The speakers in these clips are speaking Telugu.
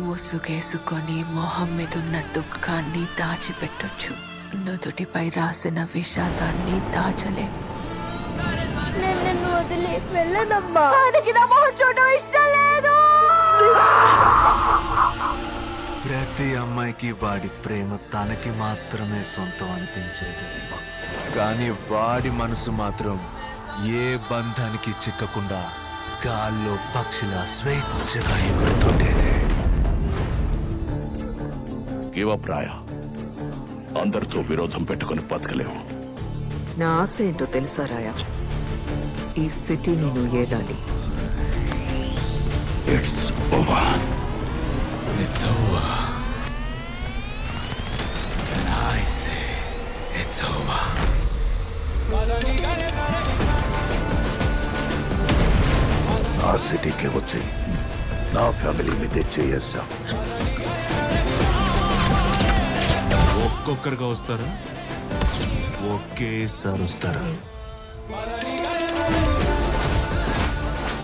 ముసుగేసుకొని మొహం మీదున్న దుఃఖాన్ని దాచిపెట్టొచ్చు, నుదుటిపై రాసిన విషాదాన్ని దాచలేం. నేను నిన్ను వదిలి వెళ్ళనమ్మా. ఆయనకి నా మొహం చూడడం ఇష్టం లేదు. ప్రతి అమ్మాయికి వాడి ప్రేమ తనకి మాత్రమే సొంతం అనిపించేది, కానీ వాడి మనసు మాత్రం ఏ బంధానికి చిక్కకుండా గాల్లో పక్షిలా స్వేచ్ఛగా ఎగురుతుండేది. ప్రాయ అందరితో విరోధం పెట్టుకుని బతకలేవు. నా ఆశ ఏంటో తెలుసా రాయ? ఈ సిటీని నువ్వు ఏలాలి. It's over. It's over. And I say it's over. నా సిటీకి వచ్చి నా ఫ్యామిలీని తెచ్చేసా. ఒక్కొక్కరుగా వస్తారా, ఒకేసారి వస్తారా?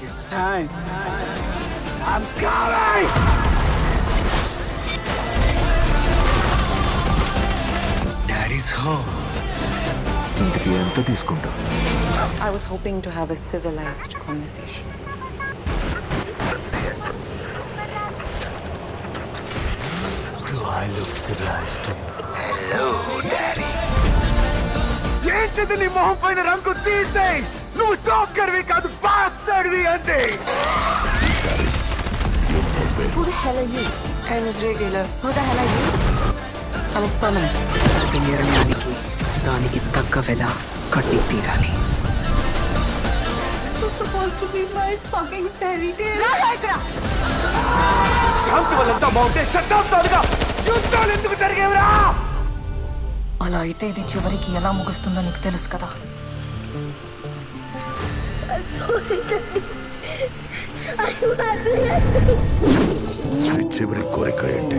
It's time. I'm coming. Daddy's home. ఇంతకీ ఎంత తీసుకుంటా? I was hoping to have a civilized conversation. Do I look civilized? Hello, Daddy. ఏంటిది నీ మొహం పైన రంగు తీసేయ్. నువ్వు జోకర్వి కాదు, బాస్టర్వి అంతే. ఈసారి యుద్ధం వేరు. Who the hell are you? I'm his regular. Who the hell are you? I'm his permanent. ప్రతి నిర్ణయానికి దానికి తగ్గ వెల కట్టి తీరాలి. This was supposed to be my fucking fairy tale. శాంతి వాళ్ళంతా బాగుంటే శతాబ్దాలుగా యుద్ధాలు ఎందుకు జరిగేవిరా? అలా అయితే ఇది చివరికి ఎలా ముగుస్తుందో నీకు తెలుసు కదా. I'm sorry, Daddy. I don't have to let me. నీ చివరి కోరిక ఏంటి?